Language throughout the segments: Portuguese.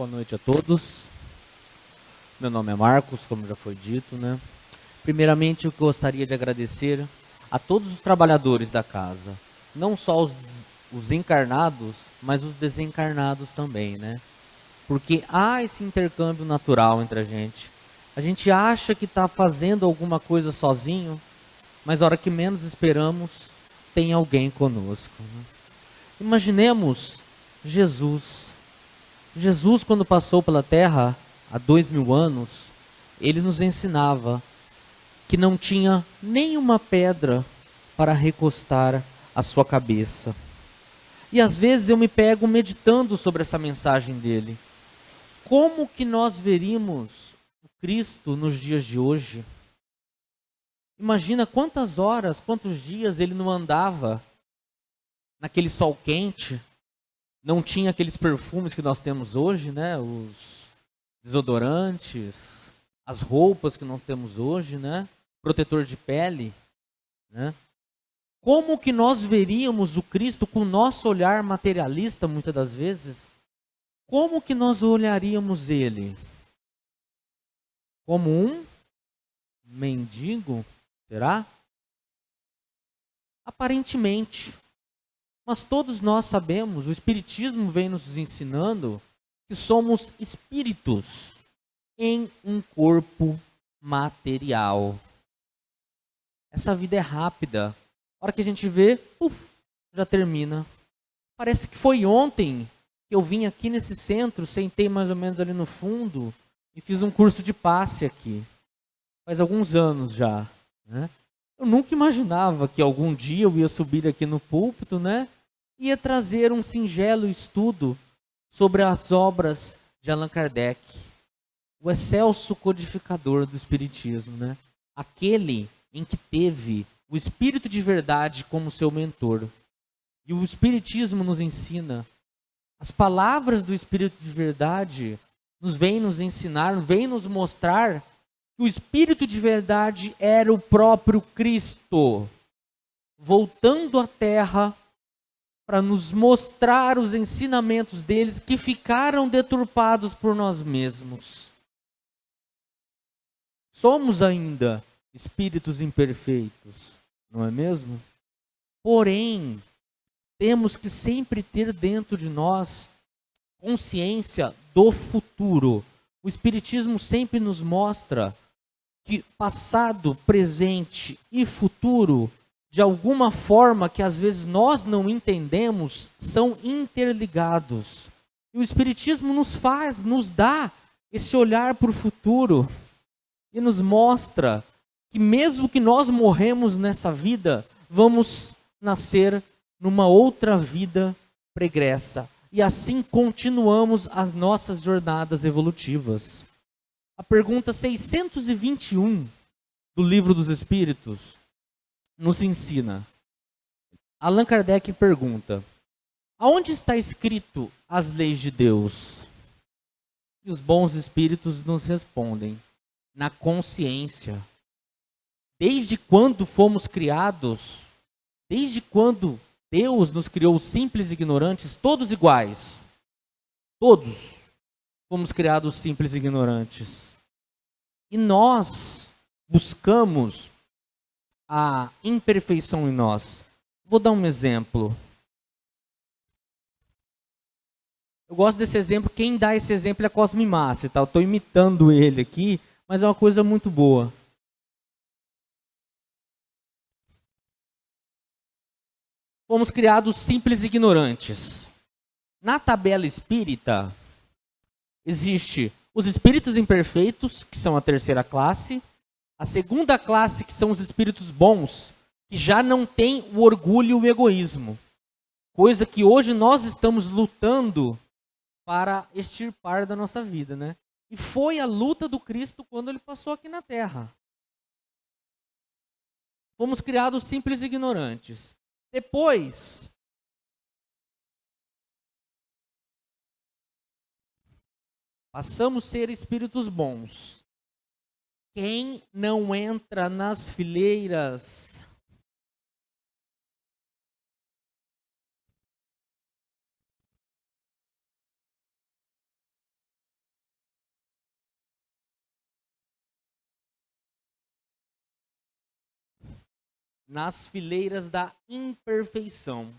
Boa noite a todos. Meu nome é Marcos, como já foi dito, né? Primeiramente, eu gostaria de agradecer a todos os trabalhadores da casa, não só os encarnados, mas os desencarnados também, né? Porque há esse intercâmbio natural entre a gente. A gente acha que está fazendo alguma coisa sozinho, mas a hora que menos esperamos, tem alguém conosco, né? Imaginemos Jesus. Jesus, quando passou pela Terra há 2000 anos, ele nos ensinava que não tinha nenhuma pedra para recostar a sua cabeça. E às vezes eu me pego meditando sobre essa mensagem dele. Como que nós veríamos o Cristo nos dias de hoje? Imagina quantas horas, quantos dias ele não andava naquele sol quente, não tinha aqueles perfumes que nós temos hoje, né? Os desodorantes, as roupas que nós temos hoje, né? Protetor de pele, né? Como que nós veríamos o Cristo com o nosso olhar materialista, muitas das vezes? Como que nós olharíamos ele? Como um mendigo? Será? Aparentemente. Mas todos nós sabemos, o Espiritismo vem nos ensinando que somos espíritos em um corpo material. Essa vida é rápida. A hora que a gente vê, já termina. Parece que foi ontem que eu vim aqui nesse centro, sentei mais ou menos ali no fundo e fiz um curso de passe aqui. Faz alguns anos já, né? Eu nunca imaginava que algum dia eu ia subir aqui no púlpito, né? Ia trazer um singelo estudo sobre as obras de Allan Kardec, o excelso codificador do Espiritismo, né? Aquele em que teve o Espírito de Verdade como seu mentor. E o Espiritismo nos ensina, as palavras do Espírito de Verdade vêm nos ensinar, vêm nos mostrar que o Espírito de Verdade era o próprio Cristo, voltando à Terra para nos mostrar os ensinamentos deles que ficaram deturpados por nós mesmos. Somos ainda espíritos imperfeitos, não é mesmo? Porém, temos que sempre ter dentro de nós consciência do futuro. O Espiritismo sempre nos mostra que passado, presente e futuro, de alguma forma que às vezes nós não entendemos, são interligados. E o Espiritismo nos dá esse olhar para o futuro e nos mostra que mesmo que nós morremos nessa vida, vamos nascer numa outra vida pregressa. E assim continuamos as nossas jornadas evolutivas. A pergunta 621 do Livro dos Espíritos nos ensina. Allan Kardec pergunta: aonde está escrito as leis de Deus? E os bons espíritos nos respondem: na consciência. Desde quando fomos criados, desde quando Deus nos criou simples e ignorantes, todos iguais. Todos fomos criados simples e ignorantes. E nós buscamos a imperfeição em nós. Vou dar um exemplo. Eu gosto desse exemplo. Quem dá esse exemplo é a Cosme Massi, tá? Eu estou imitando ele aqui, mas é uma coisa muito boa. Fomos criados simples e ignorantes. Na tabela espírita, existe os espíritos imperfeitos, que são a terceira classe. A segunda classe, que são os espíritos bons, que já não têm o orgulho e o egoísmo. Coisa que hoje nós estamos lutando para extirpar da nossa vida, né? E foi a luta do Cristo quando ele passou aqui na Terra. Fomos criados simples e ignorantes. Depois, passamos a ser espíritos bons. Quem não entra nas fileiras nas fileiras da imperfeição.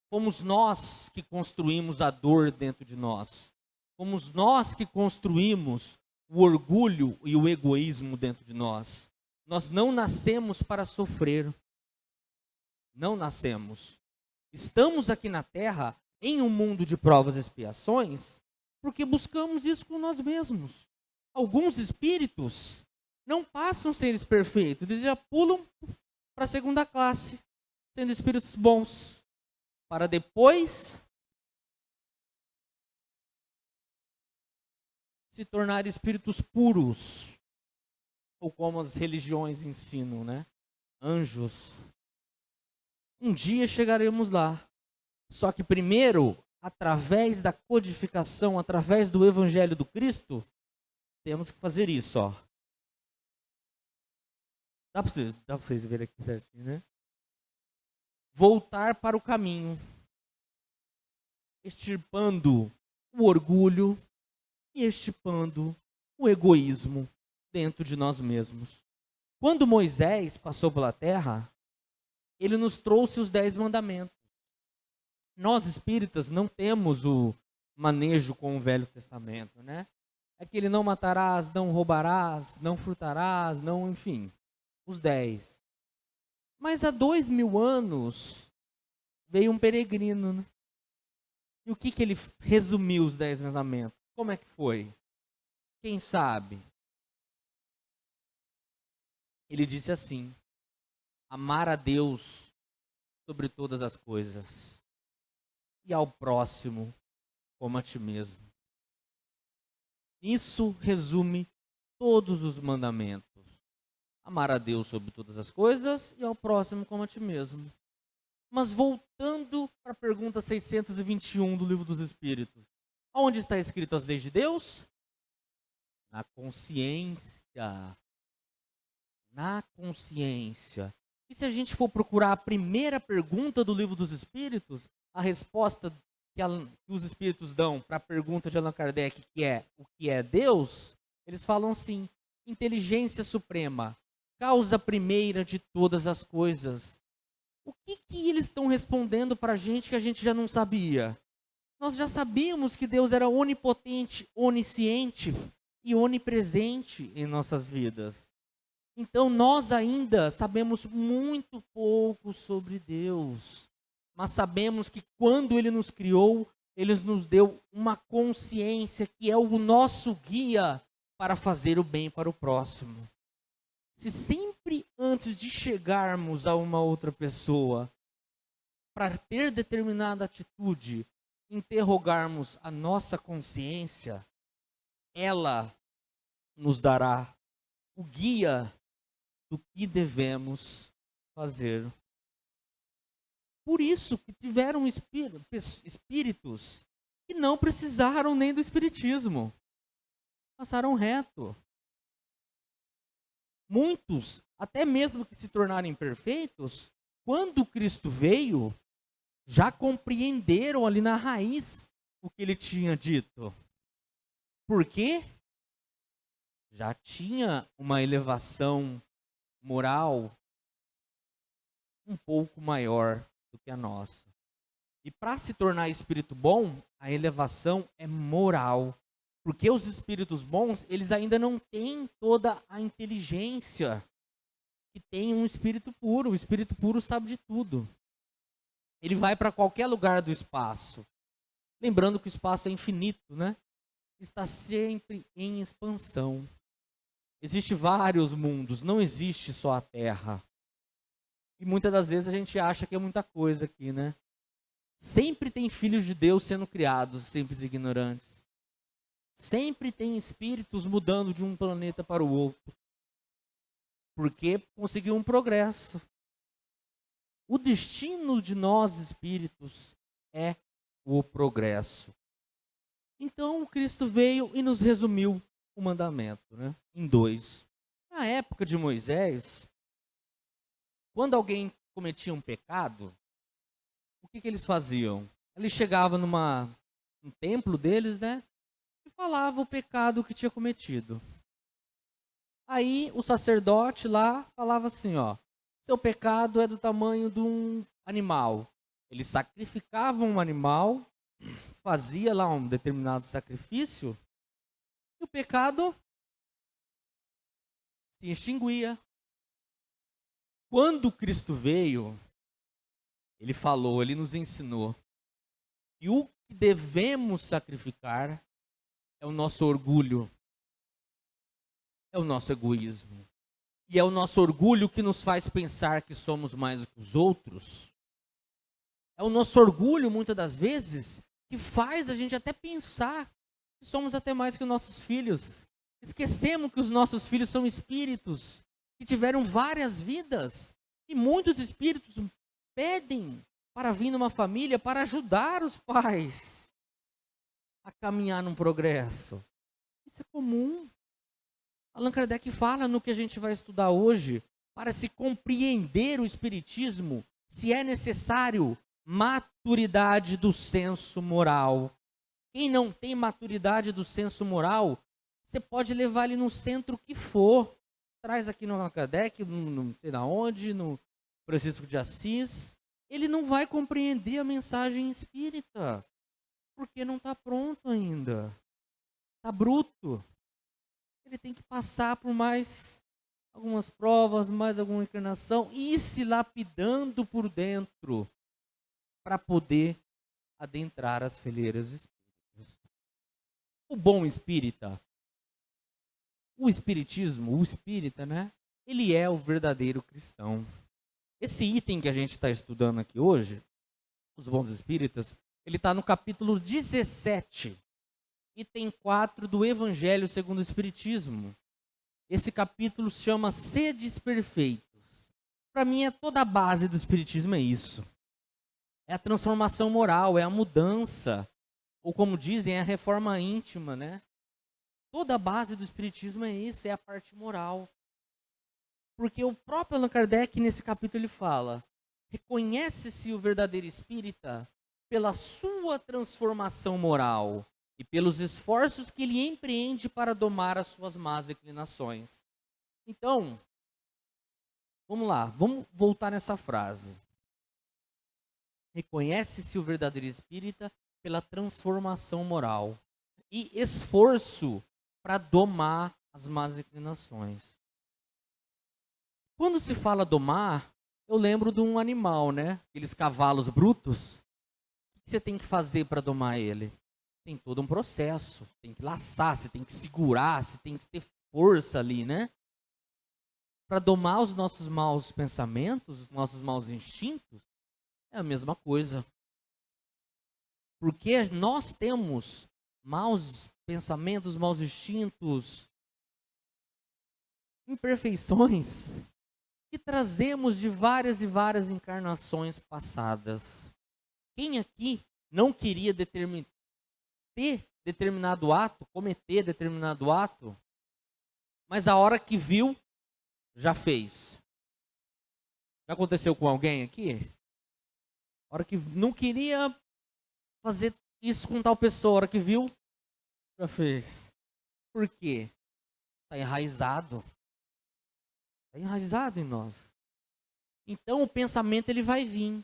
Fomos nós que construímos a dor dentro de nós. Fomos nós que construímos o orgulho e o egoísmo dentro de nós. Nós não nascemos para sofrer. Não nascemos. Estamos aqui na Terra, em um mundo de provas e expiações, porque buscamos isso com nós mesmos. Alguns espíritos não passam seres perfeitos, eles já pulam para a segunda classe, sendo espíritos bons, para depois se tornar espíritos puros, ou como as religiões ensinam, né? Anjos. Um dia chegaremos lá. Só que primeiro, através da codificação, através do Evangelho do Cristo, temos que fazer isso, ó. Dá para vocês verem aqui certinho, né? Voltar para o caminho, extirpando o orgulho e extirpando o egoísmo dentro de nós mesmos. Quando Moisés passou pela terra, ele nos trouxe os 10 mandamentos. Nós espíritas não temos o manejo com o Velho Testamento, né? Aquele não matarás, não roubarás, não furtarás, não, enfim, os 10. Mas há 2000 anos veio um peregrino, né? E o que ele resumiu os 10 mandamentos? Como é que foi? Quem sabe? Ele disse assim: amar a Deus sobre todas as coisas e ao próximo como a ti mesmo. Isso resume todos os mandamentos. Amar a Deus sobre todas as coisas e ao próximo como a ti mesmo. Mas voltando para a pergunta 621 do Livro dos Espíritos. Onde está escrito as leis de Deus? Na consciência. Na consciência. E se a gente for procurar a primeira pergunta do Livro dos Espíritos, a resposta que os Espíritos dão para a pergunta de Allan Kardec, que é o que é Deus, eles falam assim: inteligência suprema, causa primeira de todas as coisas. O que eles estão respondendo para a gente que a gente já não sabia? Nós já sabíamos que Deus era onipotente, onisciente e onipresente em nossas vidas. Então nós ainda sabemos muito pouco sobre Deus. Mas sabemos que quando Ele nos criou, Ele nos deu uma consciência que é o nosso guia para fazer o bem para o próximo. Se sempre antes de chegarmos a uma outra pessoa, para ter determinada atitude, interrogarmos a nossa consciência, ela nos dará o guia do que devemos fazer. Por isso que tiveram espíritos que não precisaram nem do espiritismo. Passaram reto. Muitos, até mesmo que se tornaram perfeitos, quando Cristo veio, já compreenderam ali na raiz o que ele tinha dito. Por quê? Já tinha uma elevação moral um pouco maior do que a nossa. E para se tornar espírito bom, a elevação é moral. Porque os espíritos bons, eles ainda não têm toda a inteligência que tem um espírito puro. O espírito puro sabe de tudo. Ele vai para qualquer lugar do espaço. Lembrando que o espaço é infinito, né? Está sempre em expansão. Existem vários mundos, não existe só a Terra. E muitas das vezes a gente acha que é muita coisa aqui, né? Sempre tem filhos de Deus sendo criados, simples e ignorantes. Sempre tem espíritos mudando de um planeta para o outro. Porque conseguiu um progresso. O destino de nós espíritos é o progresso. Então, Cristo veio e nos resumiu o mandamento, né, em 2. Na época de Moisés, quando alguém cometia um pecado, o que eles faziam? Eles chegavam num templo deles, né, e falava o pecado que tinha cometido. Aí o sacerdote lá falava assim, ó: Seu pecado é do tamanho de um animal. Eles sacrificavam um animal, fazia lá um determinado sacrifício, e o pecado se extinguia. Quando Cristo veio, ele falou, ele nos ensinou que o que devemos sacrificar é o nosso orgulho, é o nosso egoísmo. E é o nosso orgulho que nos faz pensar que somos mais do que os outros. É o nosso orgulho, muitas das vezes, que faz a gente até pensar que somos até mais que nossos filhos. Esquecemos que os nossos filhos são espíritos que tiveram várias vidas. E muitos espíritos pedem para vir numa família para ajudar os pais a caminhar num progresso. Isso é comum. Allan Kardec fala no que a gente vai estudar hoje, para se compreender o espiritismo, se é necessário maturidade do senso moral. Quem não tem maturidade do senso moral, você pode levar ele no centro que for. Traz aqui no Allan Kardec, não sei da onde, no Francisco de Assis. Ele não vai compreender a mensagem espírita, porque não está pronto ainda. Está bruto. Ele tem que passar por mais algumas provas, mais alguma encarnação, e ir se lapidando por dentro, para poder adentrar as fileiras espíritas. O bom espírita, o espiritismo, o espírita, né? Ele é o verdadeiro cristão. Esse item que a gente está estudando aqui hoje, os bons espíritas, ele está no capítulo 17, item 4 do Evangelho segundo o Espiritismo. Esse capítulo se chama Sedes Perfeitos. Para mim, toda a base do Espiritismo é isso. É a transformação moral, é a mudança. Ou como dizem, é a reforma íntima, né? Toda a base do Espiritismo é isso, é a parte moral. Porque o próprio Allan Kardec, nesse capítulo, ele fala: reconhece-se o verdadeiro espírita pela sua transformação moral e pelos esforços que ele empreende para domar as suas más inclinações. Então, vamos lá, vamos voltar nessa frase. Reconhece-se o verdadeiro espírita pela transformação moral e esforço para domar as más inclinações. Quando se fala domar, eu lembro de um animal, né? Aqueles cavalos brutos. O que você tem que fazer para domar ele? Tem todo um processo. Tem que laçar, você tem que segurar, você tem que ter força ali, né? Para domar os nossos maus pensamentos, os nossos maus instintos, é a mesma coisa. Porque nós temos maus pensamentos, maus instintos, imperfeições que trazemos de várias e várias encarnações passadas. Quem aqui não queria ter determinado ato, cometer determinado ato, mas a hora que viu, já fez? Já aconteceu com alguém aqui? A hora que não queria fazer isso com tal pessoa, a hora que viu, já fez. Por quê? Está enraizado. Está enraizado em nós. Então o pensamento ele vai vir.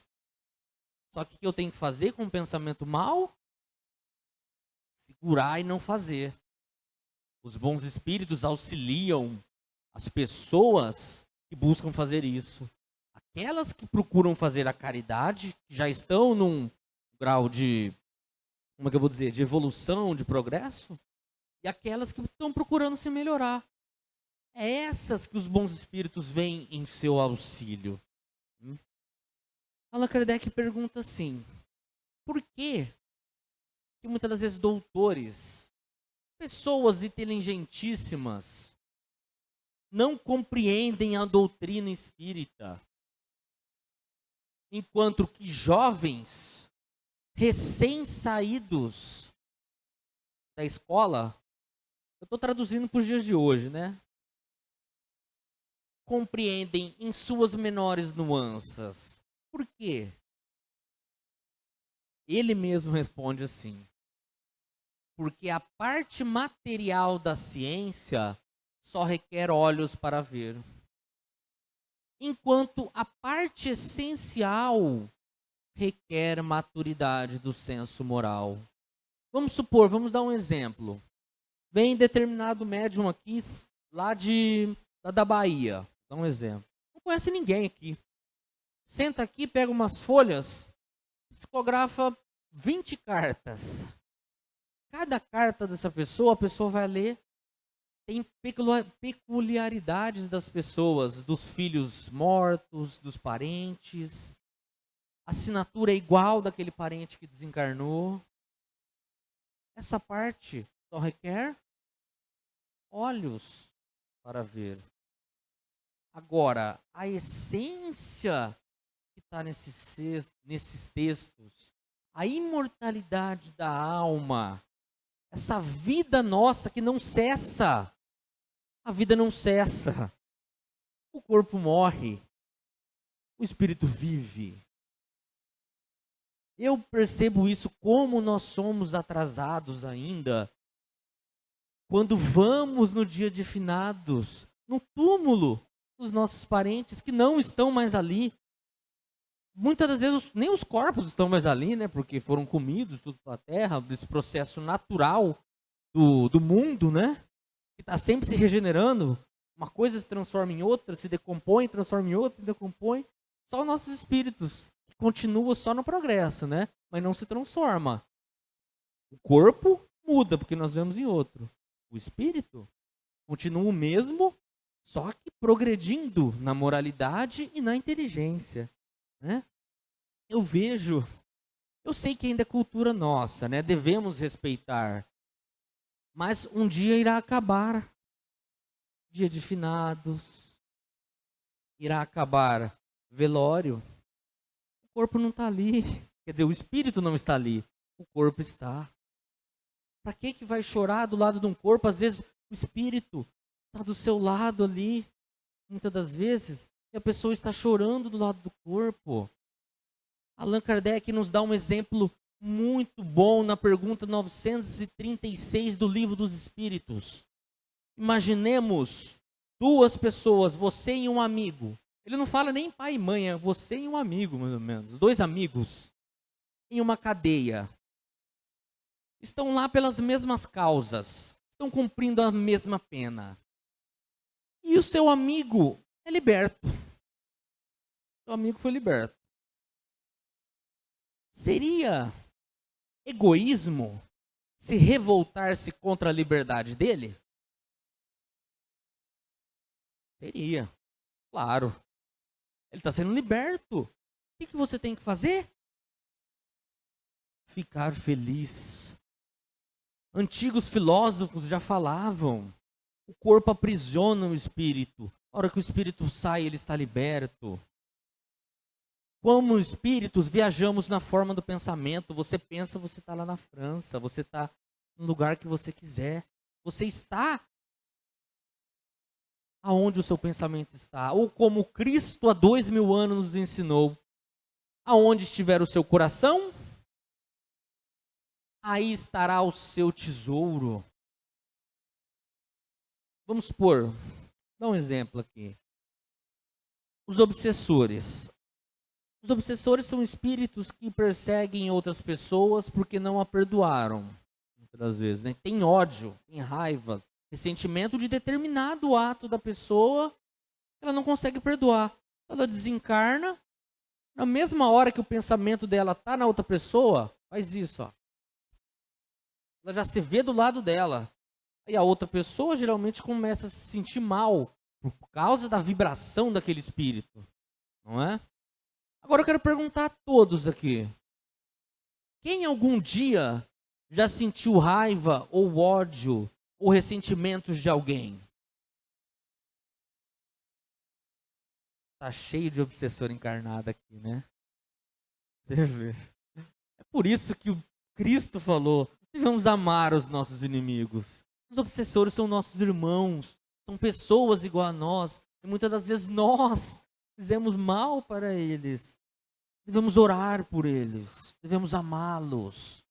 Só que o que eu tenho que fazer com o pensamento mau? Segurar e não fazer. Os bons espíritos auxiliam as pessoas que buscam fazer isso. Aquelas que procuram fazer a caridade, que já estão num grau de, como é que eu vou dizer, de evolução, de progresso, e aquelas que estão procurando se melhorar. É essas que os bons espíritos vêm em seu auxílio. Allan Kardec pergunta assim: por que muitas das vezes doutores, pessoas inteligentíssimas, não compreendem a doutrina espírita, enquanto que jovens, recém-saídos da escola, eu estou traduzindo para os dias de hoje, né? Compreendem em suas menores nuances. Por quê? Ele mesmo responde assim: porque a parte material da ciência só requer olhos para ver. enquanto a parte essencial requer maturidade do senso moral. Vamos supor, vamos dar um exemplo. Vem determinado médium aqui, lá da Bahia, dá um exemplo. Não conhece ninguém aqui. Senta aqui, pega umas folhas, psicografa 20 cartas. Cada carta dessa pessoa, a pessoa vai ler. Tem peculiaridades das pessoas, dos filhos mortos, dos parentes. A assinatura é igual daquele parente que desencarnou. Essa parte só requer olhos para ver. Agora, a essência que está nesses textos, a imortalidade da alma, essa vida nossa que não cessa, a vida não cessa. O corpo morre, o espírito vive. Eu percebo isso, como nós somos atrasados ainda, quando vamos no dia de finados, no túmulo dos nossos parentes que não estão mais ali. Muitas das vezes nem os corpos estão mais ali, né? Porque foram comidos tudo pela terra, desse processo natural do mundo, né? Que está sempre se regenerando. Uma coisa se transforma em outra, se decompõe, transforma em outra, decompõe. Só os nossos espíritos, que continuam só no progresso, né? Mas não se transforma. O corpo muda, porque nós vemos em outro. O espírito continua o mesmo, só que progredindo na moralidade e na inteligência, né? Eu sei que ainda é cultura nossa, né? Devemos respeitar, mas um dia irá acabar. Dia de finados, irá acabar velório. O corpo não está ali, quer dizer, o espírito não está ali, o corpo está. Para que vai chorar do lado de um corpo? Às vezes o espírito está do seu lado ali, muitas das vezes, e a pessoa está chorando do lado do corpo. Allan Kardec nos dá um exemplo muito bom na pergunta 936 do Livro dos Espíritos. Imaginemos duas pessoas, você e um amigo. Ele não fala nem pai e mãe, é você e um amigo, mais ou menos. Dois amigos em uma cadeia. Estão lá pelas mesmas causas. Estão cumprindo a mesma pena. E o seu amigo é liberto. Seu amigo foi liberto. Seria egoísmo se revoltar-se contra a liberdade dele? Seria, claro. Ele está sendo liberto. O que você tem que fazer? Ficar feliz. Antigos filósofos já falavam. O corpo aprisiona o espírito. A hora que o espírito sai, ele está liberto. Como espíritos, viajamos na forma do pensamento. Você pensa, você está lá na França. Você está no lugar que você quiser. Você está aonde o seu pensamento está. Ou como Cristo há 2000 anos nos ensinou. Aonde estiver o seu coração, aí estará o seu tesouro. Vamos supor, dar um exemplo aqui. Os obsessores. Os obsessores são espíritos que perseguem outras pessoas porque não a perdoaram. Muitas vezes, né? Tem ódio, tem raiva, ressentimento de determinado ato da pessoa, ela não consegue perdoar. Ela desencarna, na mesma hora que o pensamento dela está na outra pessoa, faz isso, ó. Ela já se vê do lado dela. E a outra pessoa geralmente começa a se sentir mal por causa da vibração daquele espírito. Não é? Agora eu quero perguntar a todos aqui. Quem algum dia já sentiu raiva ou ódio ou ressentimentos de alguém? Tá cheio de obsessor encarnado aqui, né? Você vê. É por isso que o Cristo falou, devemos amar os nossos inimigos. Os obsessores são nossos irmãos, são pessoas igual a nós, e muitas das vezes nós fizemos mal para eles. Devemos orar por eles, devemos amá-los,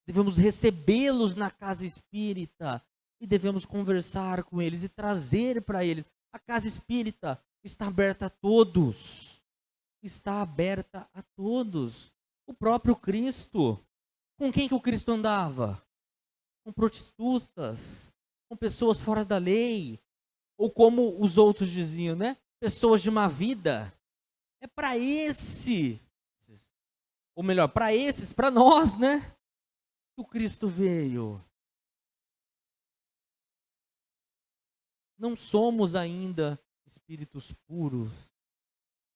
devemos recebê-los na casa espírita e devemos conversar com eles e trazer para eles. A casa espírita está aberta a todos. Está aberta a todos. O próprio Cristo. Com quem que o Cristo andava? Com prostitutas, com pessoas fora da lei, ou como os outros diziam, né? Pessoas de má vida. É para esse, ou melhor, para esses, para nós, né? Que o Cristo veio. Não somos ainda espíritos puros,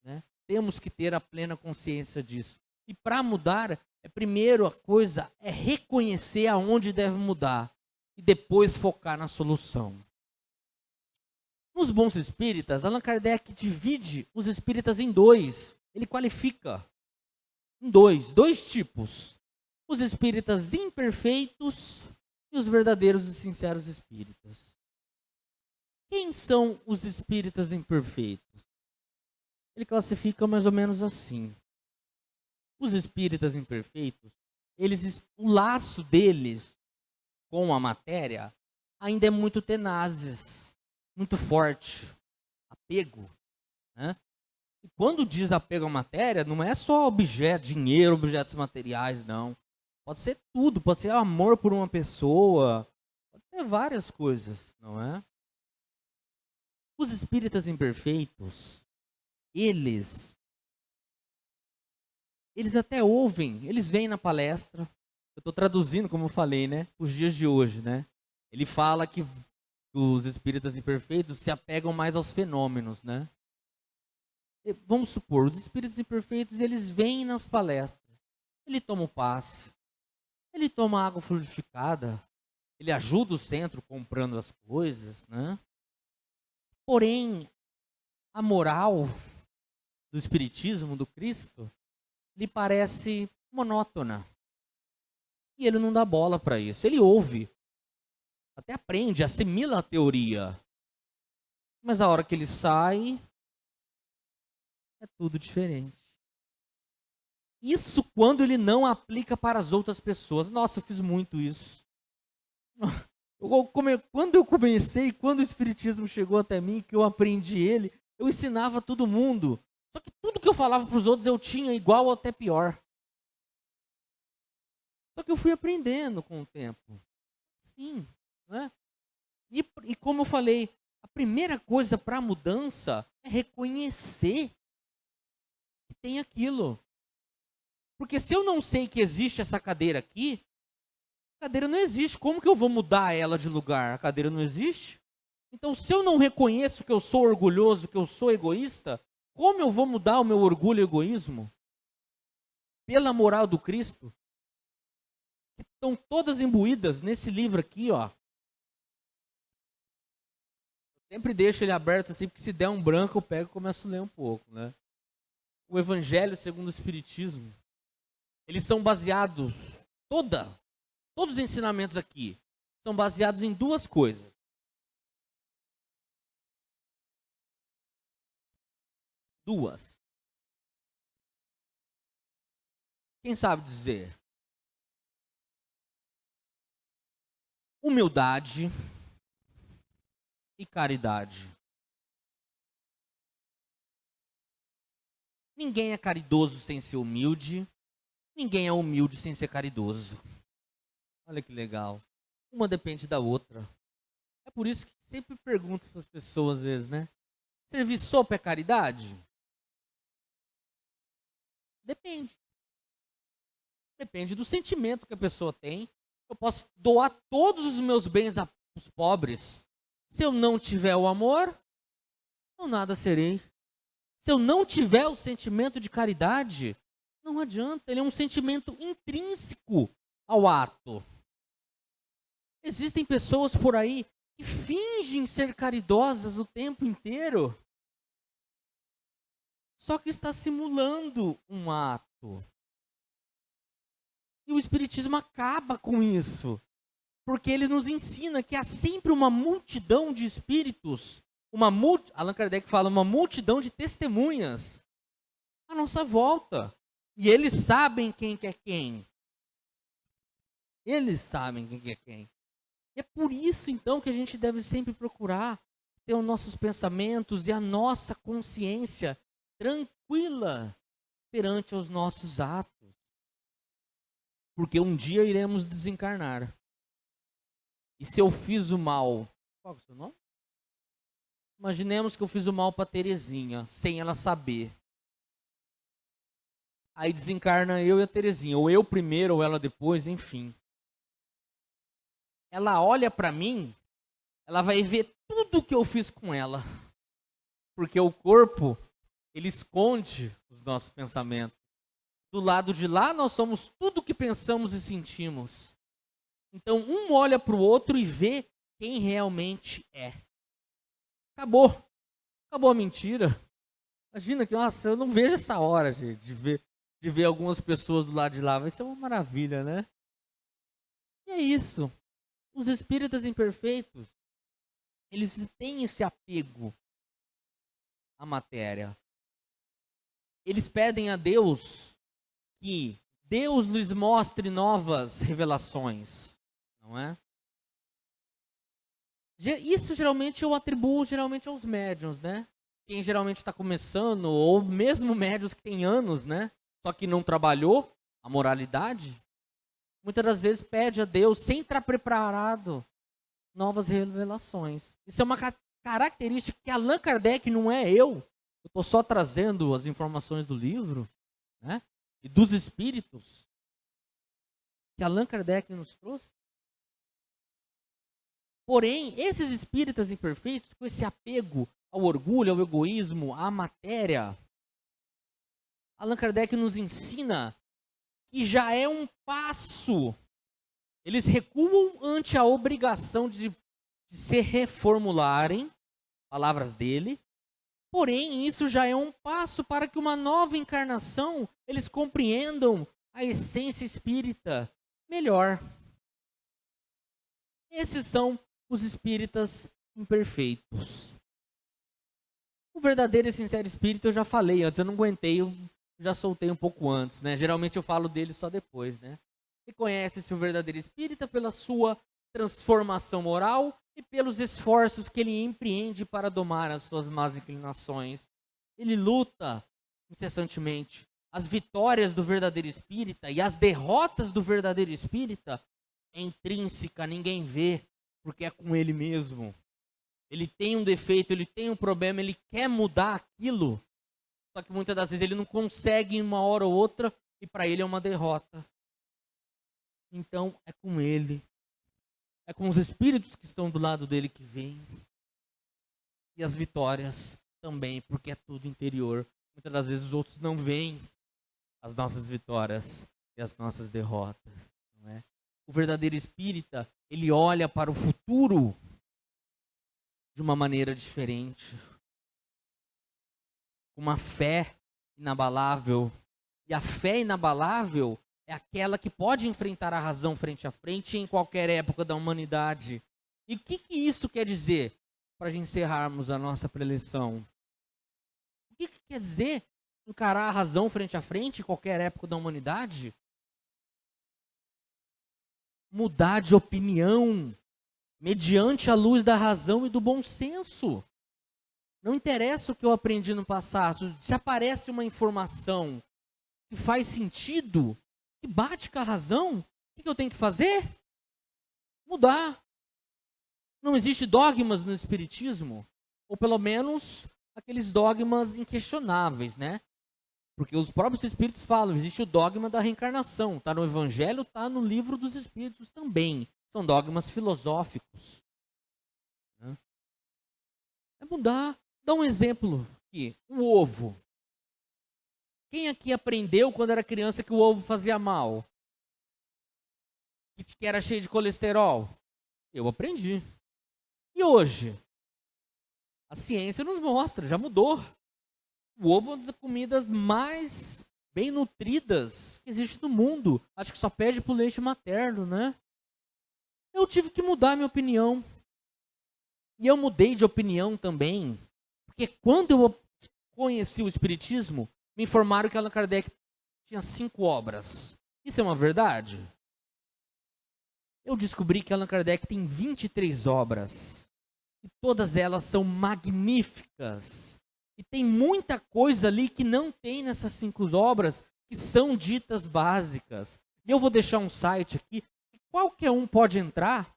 né? Temos que ter a plena consciência disso. E para mudar, primeiro a coisa é reconhecer aonde deve mudar e depois focar na solução. Nos bons espíritas, Allan Kardec divide os espíritas em dois. Ele qualifica em dois tipos. Os espíritas imperfeitos e os verdadeiros e sinceros espíritas. Quem são os espíritas imperfeitos? Ele classifica mais ou menos assim. Os espíritas imperfeitos, o laço deles com a matéria ainda é muito tenazes, muito forte. Apego, né? E quando diz apego à matéria, não é só objeto, dinheiro, objetos materiais, não. Pode ser tudo, pode ser amor por uma pessoa, pode ser várias coisas, não é? Os espíritas imperfeitos, eles até ouvem, eles vêm na palestra. Eu estou traduzindo, como eu falei, né? Os dias de hoje, né? Ele fala que os espíritas imperfeitos se apegam mais aos fenômenos, né? E, vamos supor, os espíritos imperfeitos, eles vêm nas palestras. Ele toma o passe, ele toma água fluidificada, ele ajuda o centro comprando as coisas, né? Porém, a moral do espiritismo, do Cristo, lhe parece monótona. E ele não dá bola para isso. Ele ouve, até aprende, assimila a teoria. Mas a hora que ele sai, é tudo diferente. Isso quando ele não aplica para as outras pessoas. Nossa, eu fiz muito isso. Quando eu comecei, quando o espiritismo chegou até mim, que eu aprendi ele, eu ensinava todo mundo. Só que tudo que eu falava para os outros eu tinha igual ou até pior. Só que eu fui aprendendo com o tempo. Sim, né? E como eu falei, a primeira coisa para a mudança é reconhecer que tem aquilo. Porque se eu não sei que existe essa cadeira aqui, a cadeira não existe. Como que eu vou mudar ela de lugar? A cadeira não existe? Então, se eu não reconheço que eu sou orgulhoso, que eu sou egoísta, como eu vou mudar o meu orgulho e egoísmo? Pela moral do Cristo, que estão todas imbuídas nesse livro aqui, ó. Eu sempre deixo ele aberto assim, porque se der um branco eu pego e começo a ler um pouco, né? O Evangelho segundo o Espiritismo, eles são baseados, todos os ensinamentos aqui, são baseados em duas coisas. Duas. Quem sabe dizer? Humildade e caridade. Ninguém é caridoso sem ser humilde. Ninguém é humilde sem ser caridoso. Olha que legal. Uma depende da outra. É por isso que sempre pergunto para as pessoas, às vezes, né? Servir sopa é caridade? Depende. Depende do sentimento que a pessoa tem. Eu posso doar todos os meus bens aos pobres. Se eu não tiver o amor, eu nada serei. Se eu não tiver o sentimento de caridade, não adianta. Ele é um sentimento intrínseco ao ato. Existem pessoas por aí que fingem ser caridosas o tempo inteiro, só que está simulando um ato. E o Espiritismo acaba com isso, porque ele nos ensina que há sempre uma multidão de espíritos, Allan Kardec fala, uma multidão de testemunhas à nossa volta. E eles sabem quem que é quem. Eles sabem quem que é quem. E é por isso, então, que a gente deve sempre procurar ter os nossos pensamentos e a nossa consciência tranquila perante os nossos atos. Porque um dia iremos desencarnar. E se eu fiz o mal... Qual é o seu nome? Imaginemos que eu fiz o mal para Terezinha, sem ela saber. Aí desencarna eu e a Terezinha. Ou eu primeiro, ou ela depois, enfim. Ela olha para mim, ela vai ver tudo que eu fiz com ela. Porque o corpo, ele esconde os nossos pensamentos. Do lado de lá, nós somos tudo que pensamos e sentimos. Então, um olha para o outro e vê quem realmente é. Acabou. Acabou a mentira. Imagina que, nossa, eu não vejo essa hora, gente, de ver algumas pessoas do lado de lá. Vai ser uma maravilha, né? E é isso. Os espíritas imperfeitos, eles têm esse apego à matéria. Eles pedem a Deus que Deus lhes mostre novas revelações. Não é? Isso geralmente eu atribuo aos médiuns, né? Quem geralmente está começando, ou mesmo médiuns que têm anos, né? Só que não trabalhou a moralidade, muitas das vezes pede a Deus, sem estar preparado, novas revelações. Isso é uma característica que Allan Kardec não é eu estou só trazendo as informações do livro, né? E dos espíritos que Allan Kardec nos trouxe. Porém, esses espíritas imperfeitos, com esse apego ao orgulho, ao egoísmo, à matéria, Allan Kardec nos ensina que já é um passo. Eles recuam ante a obrigação de se reformularem, palavras dele, porém isso já é um passo para que uma nova encarnação, eles compreendam a essência espírita melhor. Esses são os espíritas imperfeitos. O verdadeiro e sincero espírito eu já falei antes, eu não aguentei, eu já soltei um pouco antes, né? Geralmente eu falo dele só depois, né? E conhece-se o verdadeiro espírita pela sua transformação moral e pelos esforços que ele empreende para domar as suas más inclinações. Ele luta incessantemente. As vitórias do verdadeiro espírita e as derrotas do verdadeiro espírita é intrínseca, ninguém vê, porque é com ele mesmo. Ele tem um defeito, ele tem um problema, ele quer mudar aquilo, só que muitas das vezes ele não consegue em uma hora ou outra, e para ele é uma derrota. Então é com ele, é com os espíritos que estão do lado dele que vem, e as vitórias também, porque é tudo interior. Muitas das vezes os outros não veem as nossas vitórias e as nossas derrotas, não é? O verdadeiro espírita, ele olha para o futuro de uma maneira diferente, com uma fé inabalável. E a fé inabalável é aquela que pode enfrentar a razão frente a frente em qualquer época da humanidade. E o que isso quer dizer? Para encerrarmos a nossa preleção. O que quer dizer encarar a razão frente a frente em qualquer época da humanidade? Mudar de opinião mediante a luz da razão e do bom senso. Não interessa o que eu aprendi no passado. Se aparece uma informação que faz sentido, que bate com a razão, o que eu tenho que fazer? Mudar. Não existe dogmas no espiritismo, ou pelo menos aqueles dogmas inquestionáveis, né? Porque os próprios espíritos falam, existe o dogma da reencarnação, está no Evangelho, está no livro dos Espíritos também. São dogmas filosóficos. Né? É mudar. Dá um exemplo aqui, o ovo. Quem aqui aprendeu quando era criança que o ovo fazia mal? Que era cheio de colesterol? Eu aprendi. E hoje? A ciência nos mostra, já mudou. O ovo é uma das comidas mais bem nutridas que existe no mundo. Acho que só pede pro leite materno, né? Eu tive que mudar minha opinião. E eu mudei de opinião também, porque quando eu conheci o espiritismo, me informaram que Allan Kardec tinha 5 obras. Isso é uma verdade? Eu descobri que Allan Kardec tem 23 obras. E todas elas são magníficas. E tem muita coisa ali que não tem nessas 5 obras, que são ditas básicas. E eu vou deixar um site aqui, que qualquer um pode entrar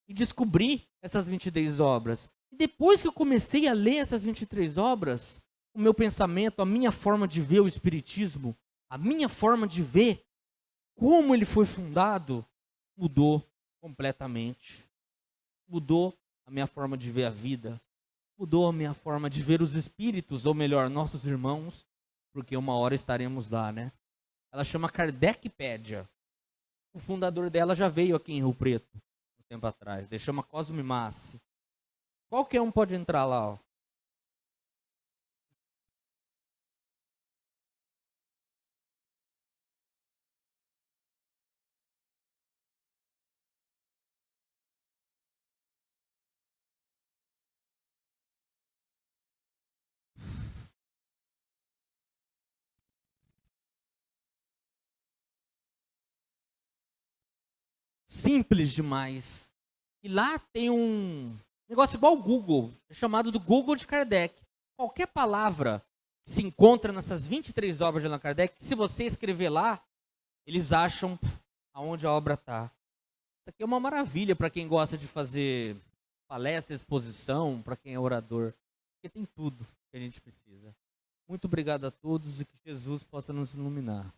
e descobrir essas 23 obras. E depois que eu comecei a ler essas 23 obras, o meu pensamento, a minha forma de ver o Espiritismo, a minha forma de ver como ele foi fundado, mudou completamente. Mudou a minha forma de ver a vida. Mudou a minha forma de ver os espíritos, ou melhor, nossos irmãos, porque uma hora estaremos lá, né? Ela chama Kardecpédia. O fundador dela já veio aqui em Rio Preto, um tempo atrás. Ele chama Cosme Massi. Qualquer um pode entrar lá, ó. Simples demais. E lá tem um negócio igual o Google, é chamado do Google de Kardec. Qualquer palavra que se encontra nessas 23 obras de Allan Kardec, se você escrever lá, eles acham aonde a obra está. Isso aqui é uma maravilha para quem gosta de fazer palestra, exposição, para quem é orador, porque tem tudo que a gente precisa. Muito obrigado a todos e que Jesus possa nos iluminar.